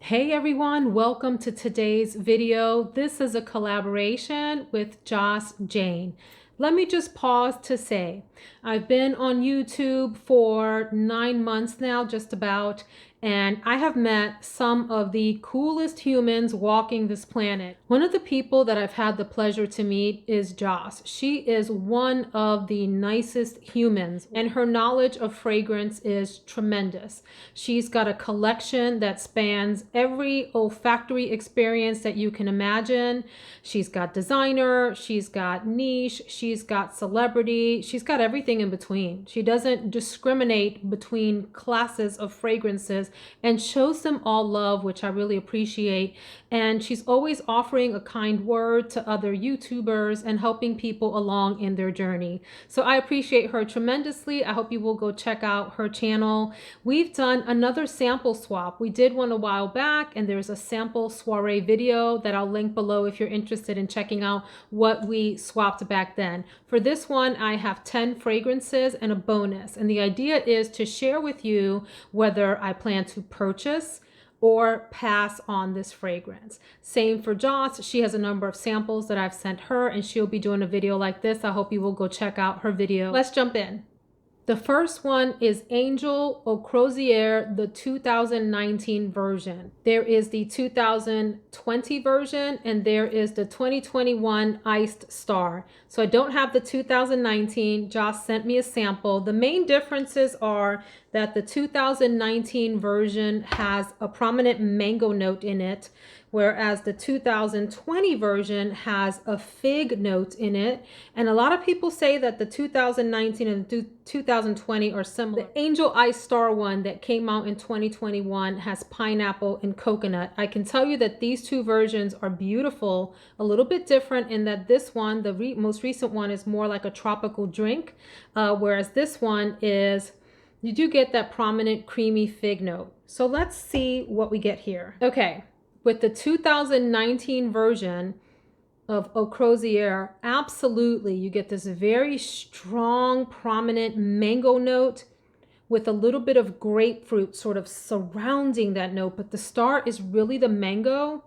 Hey everyone, welcome to today's video. This is a collaboration with Joss Jane. Let me just pause to say, I've been on YouTube for 9 months now, just about, and I have met some of the coolest humans walking this planet. One of the people that I've had the pleasure to meet is Joss. She is one of the nicest humans, and her knowledge of fragrance is tremendous. She's got a collection that spans every olfactory experience that you can imagine. She's got designer, she's got niche, she's got celebrity, she's got everything in between. She doesn't discriminate between classes of fragrances and shows them all love, which I really appreciate. And she's always offering a kind word to other YouTubers and helping people along in their journey. So I appreciate her tremendously. I hope you will go check out her channel. We've done another sample swap. We did one a while back, and there's a sample soiree video that I'll link below if you're interested in checking out what we swapped back then. For this one, I have 10 fragrances and a bonus. And the idea is to share with you whether I plan to purchase or pass on this fragrance. Same for Joss. She has a number of samples that I've sent her, and she'll be doing a video like this. I hope you will go check out her video. Let's jump in. The first one is Angel Eau Croisiere, the 2019 version. There is the 2020 version, and there is the 2021 Iced Star. So I don't have the 2019. Joss sent me a sample. The main differences are that the 2019 version has a prominent mango note in it, whereas the 2020 version has a fig note in it. And a lot of people say that the 2019 and the 2020 are similar. The Angel Iced Star one that came out in 2021 has pineapple and coconut. I can tell you that these two versions are beautiful, a little bit different in that this one, the most recent one, is more like a tropical drink, whereas this one is, you do get that prominent creamy fig note. So let's see what we get here. Okay. With the 2019 version of Eau Croisiere, absolutely, you get this very strong, prominent mango note with a little bit of grapefruit sort of surrounding that note. But the star is really the mango.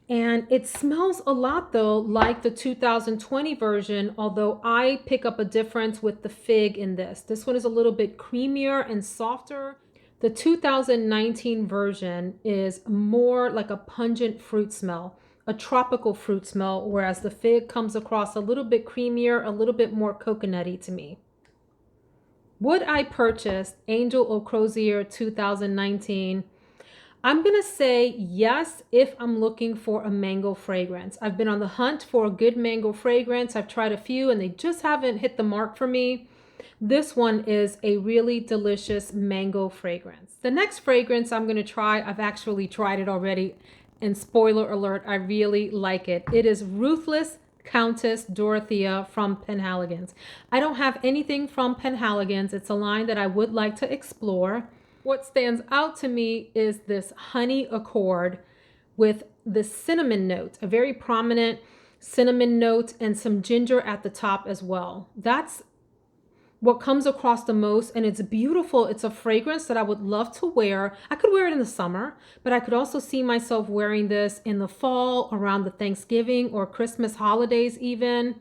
And it smells a lot, though, like the 2020 version, although I pick up a difference with the fig in this. This one is a little bit creamier and softer. The 2019 version is more like a pungent fruit smell, a tropical fruit smell, whereas the fig comes across a little bit creamier, a little bit more coconutty to me. Would I purchase Angel Eau Croisiere 2019? I'm going to say yes if I'm looking for a mango fragrance. I've been on the hunt for a good mango fragrance. I've tried a few and they just haven't hit the mark for me. This one is a really delicious mango fragrance. The next fragrance I'm going to try, I've actually tried it already, and spoiler alert, I really like it. It is Ruthless Countess Dorothea from Penhaligons. I don't have anything from Penhaligons. It's a line that I would like to explore. What stands out to me is this honey accord with the cinnamon note, a very prominent cinnamon note, and some ginger at the top as well. That's what comes across the most, and it's beautiful. It's a fragrance that I would love to wear. I could wear it in the summer, but I could also see myself wearing this in the fall, around the Thanksgiving or Christmas holidays even.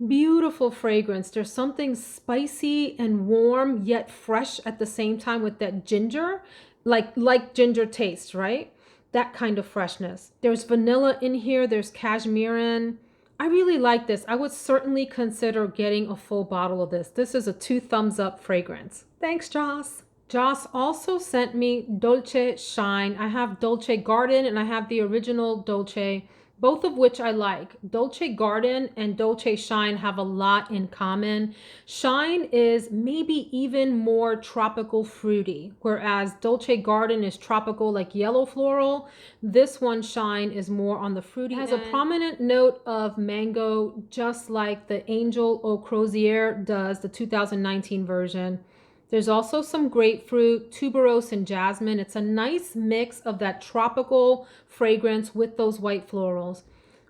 Beautiful fragrance. There's something spicy and warm yet fresh at the same time with that ginger, like ginger taste, right? That kind of freshness. There's vanilla in here. There's cashmere. I really like this. I would certainly consider getting a full bottle of this. This is a 2 thumbs up fragrance. Thanks, Joss. Joss also sent me Dolce Shine. I have Dolce Garden and I have the original Dolce, both of which I like. Dolce Garden and Dolce Shine have a lot in common. Shine is maybe even more tropical fruity, whereas Dolce Garden is tropical like yellow floral. This one, Shine, is more on the fruity end. It has a prominent note of mango, just like the Angel Eau Croisiere does, the 2019 version. There's also some grapefruit, tuberose, and jasmine. It's a nice mix of that tropical fragrance with those white florals.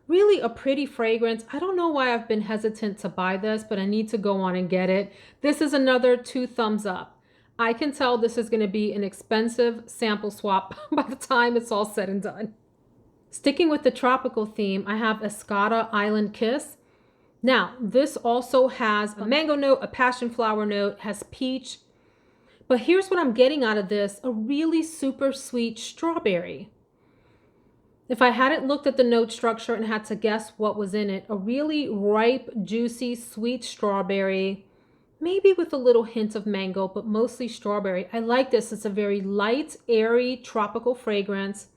Really a pretty fragrance. I don't know why I've been hesitant to buy this, but I need to go on and get it. This is another 2 thumbs up. I can tell this is going to be an expensive sample swap by the time it's all said and done. Sticking with the tropical theme, I have Escada Island Kiss. Now, this also has a mango note, a passion flower note, has peach. But here's what I'm getting out of this, a really super sweet strawberry. If I hadn't looked at the note structure and had to guess what was in it, a really ripe, juicy, sweet strawberry, maybe with a little hint of mango, but mostly strawberry. I like this. It's a very light, airy, tropical fragrance.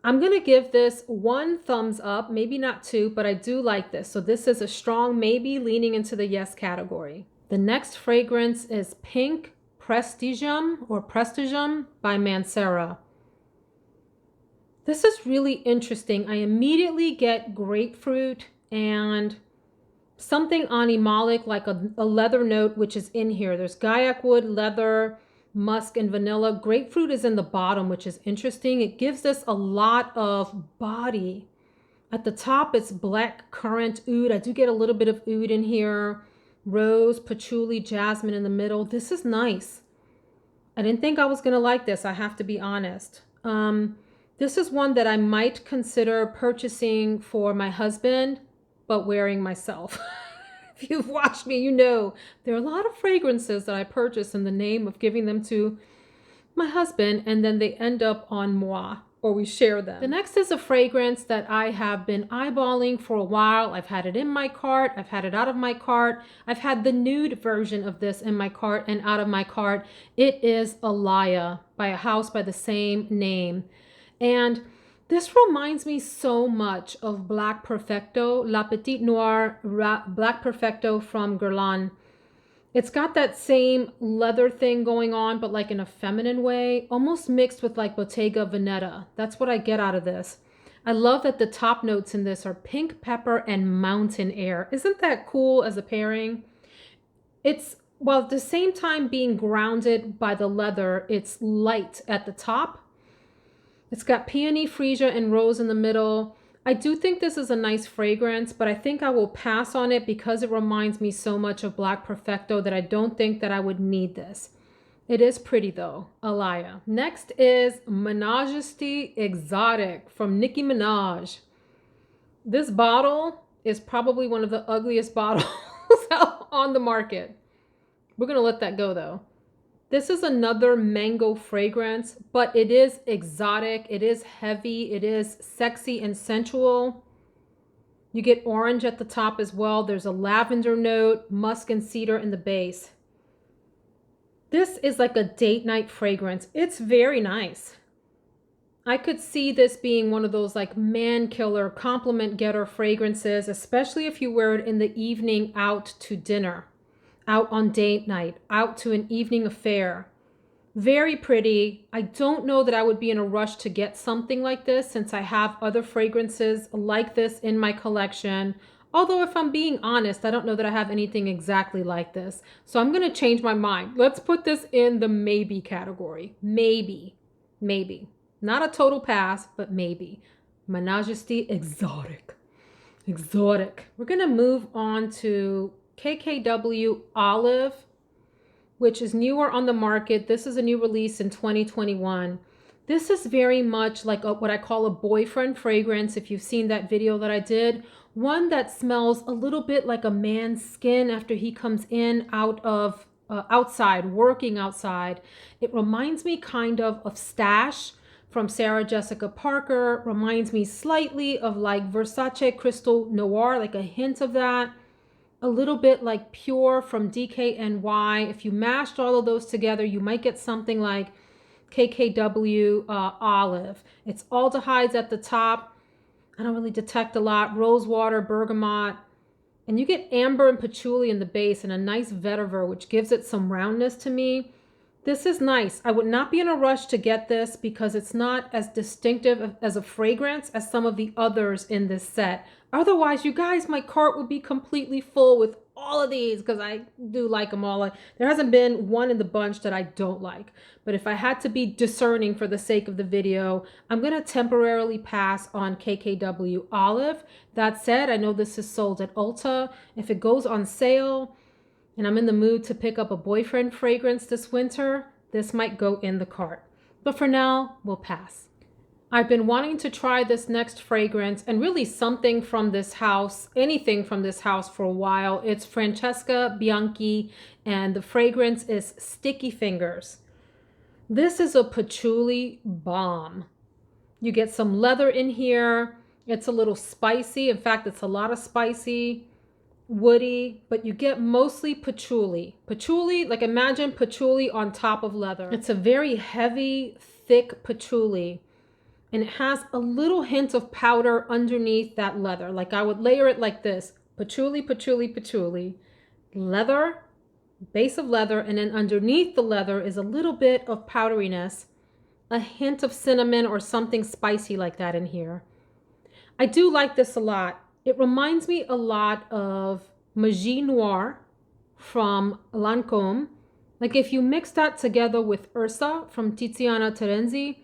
I'm going to give this 1 thumbs up, maybe not 2, but I do like this. So this is a strong maybe leaning into the yes category. The next fragrance is Pink Prestigium or Prestigium by Mancera. This is really interesting. I immediately get grapefruit and something animalic, like a leather note, which is in here. There's guaiac wood, leather, musk, and vanilla. Grapefruit is in the bottom, which is interesting. It gives this a lot of body. At the top, it's black currant oud. I do get a little bit of oud in here. Rose, patchouli, jasmine in the middle. This is nice. I didn't think I was going to like this. I have to be honest. This is one that I might consider purchasing for my husband, but wearing myself. If you've watched me, you know there are a lot of fragrances that I purchase in the name of giving them to my husband, and then they end up on moi, or we share them. The next is a fragrance that I have been eyeballing for a while. I've had it in my cart. I've had it out of my cart. I've had the nude version of this in my cart and out of my cart. It is Alaïa by a house by the same name. And this reminds me so much of Black Perfecto, La Petite Noire Black Perfecto from Guerlain. It's got that same leather thing going on, but like in a feminine way, almost mixed with like Bottega Veneta. That's what I get out of this. I love that the top notes in this are pink pepper and mountain air. Isn't that cool as a pairing? It's, while at the same time being grounded by the leather, it's light at the top. It's got peony, freesia, and rose in the middle. I do think this is a nice fragrance, but I think I will pass on it because it reminds me so much of Black Perfecto that I don't think that I would need this. It is pretty though, Alaïa. Next is Minajesty Exotic from Nicki Minaj. This bottle is probably one of the ugliest bottles on the market. We're going to let that go though. This is another mango fragrance, but it is exotic. It is heavy. It is sexy and sensual. You get orange at the top as well. There's a lavender note, musk and cedar in the base. This is like a date night fragrance. It's very nice. I could see this being one of those like man killer, compliment getter fragrances, especially if you wear it in the evening out to dinner. Out on date night, out to an evening affair. Very pretty. I don't know that I would be in a rush to get something like this since I have other fragrances like this in my collection. Although if I'm being honest, I don't know that I have anything exactly like this. So I'm going to change my mind. Let's put this in the maybe category. Maybe. Maybe. Not a total pass, but maybe. Minajesty Exotic. Exotic. We're going to move on to KKW Olive, which is newer on the market. This is a new release in 2021. This is very much like what I call a boyfriend fragrance. If you've seen that video that I did, one that smells a little bit like a man's skin after he comes in out of outside, working outside. It reminds me kind of Stash from Sarah Jessica Parker. Reminds me slightly of like Versace Crystal Noir, like a hint of that. A little bit like Pure from DKNY. If you mashed all of those together, you might get something like KKW Olive. It's aldehydes at the top. I don't really detect a lot. Rosewater, bergamot. And you get amber and patchouli in the base and a nice vetiver, which gives it some roundness to me. This is nice. I would not be in a rush to get this because it's not as distinctive as a fragrance as some of the others in this set. Otherwise, you guys, my cart would be completely full with all of these because I do like them all. There hasn't been one in the bunch that I don't like. But if I had to be discerning for the sake of the video, I'm going to temporarily pass on KKW Olive. That said, I know this is sold at Ulta. If it goes on sale, and I'm in the mood to pick up a boyfriend fragrance this winter, this might go in the cart. But for now, we'll pass. I've been wanting to try this next fragrance and really something from this house, anything from this house for a while. It's Francesca Bianchi and the fragrance is Sticky Fingers. This is a patchouli bomb. You get some leather in here. It's a little spicy. In fact, it's a lot of spicy, woody, but you get mostly patchouli. Patchouli, like imagine patchouli on top of leather. It's a very heavy, thick patchouli. And it has a little hint of powder underneath that leather. Like I would layer it like this. Patchouli, patchouli, patchouli. Leather, base of leather, and then underneath the leather is a little bit of powderiness. A hint of cinnamon or something spicy like that in here. I do like this a lot. It reminds me a lot of Magie Noir from Lancôme. Like if you mix that together with Ursa from Tiziana Terenzi,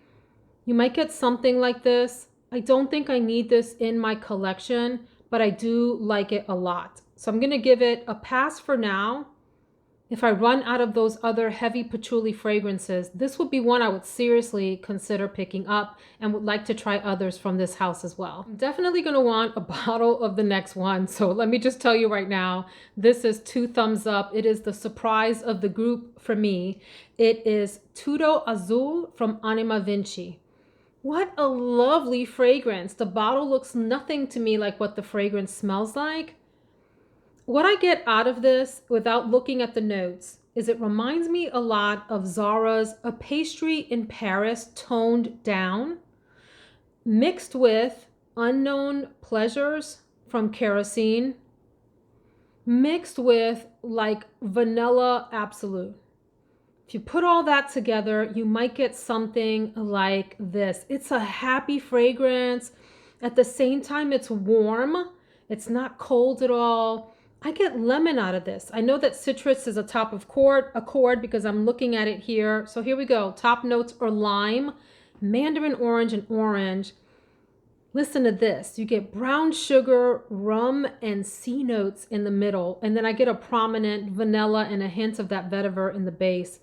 you might get something like this. I don't think I need this in my collection, but I do like it a lot. So I'm going to give it a pass for now. If I run out of those other heavy patchouli fragrances, this would be one I would seriously consider picking up and would like to try others from this house as well. I'm definitely going to want a bottle of the next one. So let me just tell you right now, this is 2 thumbs up. It is the surprise of the group for me. It is Tudo Azul from Anima Vinci. What a lovely fragrance. The bottle looks nothing to me like what the fragrance smells like. What I get out of this without looking at the notes is it reminds me a lot of Zara's A Pastry in Paris toned down, mixed with Unknown Pleasures from Kerosene, mixed with like Vanilla Absolute. If you put all that together, you might get something like this. It's a happy fragrance. At the same time, it's warm. It's not cold at all. I get lemon out of this. I know that citrus is a top of chord because I'm looking at it here. So here we go. Top notes are lime, mandarin orange, and orange. Listen to this. You get brown sugar, rum, and sea notes in the middle. And then I get a prominent vanilla and a hint of that vetiver in the base.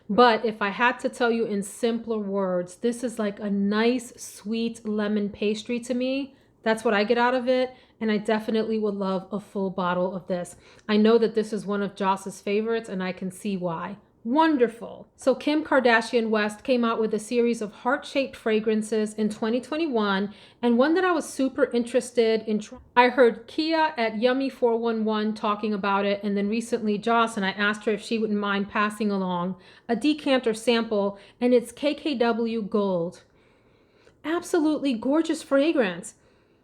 But if I had to tell you in simpler words, this is like a nice, sweet lemon pastry to me. That's what I get out of it. And I definitely would love a full bottle of this. I know that this is one of Joss's favorites and I can see why. Wonderful. So Kim Kardashian West came out with a series of heart-shaped fragrances in 2021 and one that I was super interested in. I heard Kia at Yummy 411 talking about it, and then recently Joss, and I asked her if she wouldn't mind passing along a decanter sample, and it's KKW Gold. Absolutely gorgeous fragrance.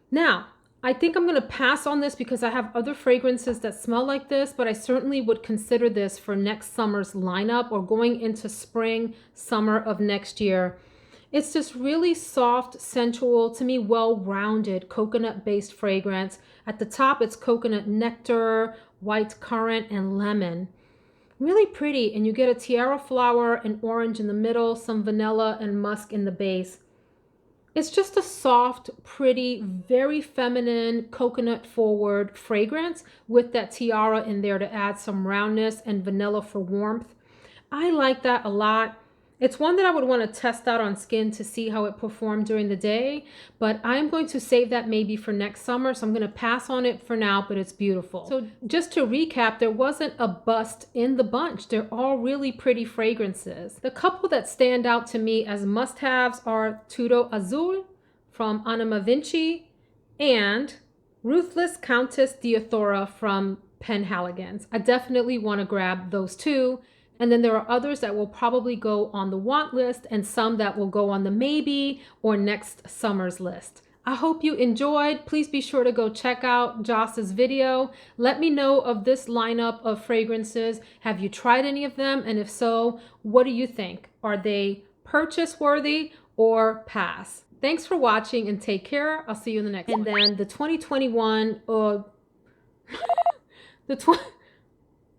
Now, I think I'm going to pass on this because I have other fragrances that smell like this, but I certainly would consider this for next summer's lineup or going into spring, summer of next year. It's this really soft, sensual, to me, well-rounded coconut-based fragrance. At the top, it's coconut nectar, white currant, and lemon. Really pretty, and you get a tiara flower and orange in the middle, some vanilla and musk in the base. It's just a soft, pretty, very feminine, coconut-forward fragrance with that tiara in there to add some roundness and vanilla for warmth. I like that a lot. It's one that I would want to test out on skin to see how it performed during the day, but I'm going to save that maybe for next summer, so I'm going to pass on it for now, but it's beautiful. So just to recap, there wasn't a bust in the bunch. They're all really pretty fragrances. The couple that stand out to me as must-haves are Tudo Azul from Anima Vinci and Ruthless Countess Dorothea from Penhaligons. I definitely want to grab those two. And then there are others that will probably go on the want list and some that will go on the maybe or next summer's list. I hope you enjoyed. Please be sure to go check out Joss's video. Let me know of this lineup of fragrances. Have you tried any of them? And if so, what do you think? Are they purchase worthy or pass? Thanks for watching and take care. I'll see you in the next one. And then the 2021,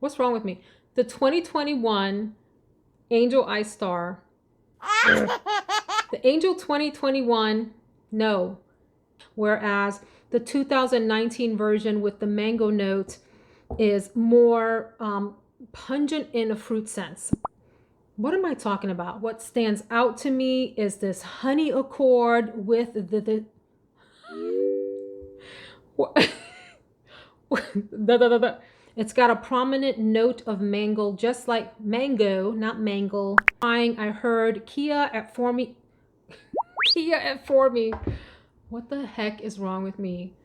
what's wrong with me? The 2021 Angel Eye Star. The Angel 2021, no. Whereas the 2019 version with the mango note is more pungent in a fruit sense. What am I talking about? What stands out to me is this honey accord with the it's got a prominent note of mango, just like mango, not mangle. I heard Kia at for me. Kia at for me. What the heck is wrong with me?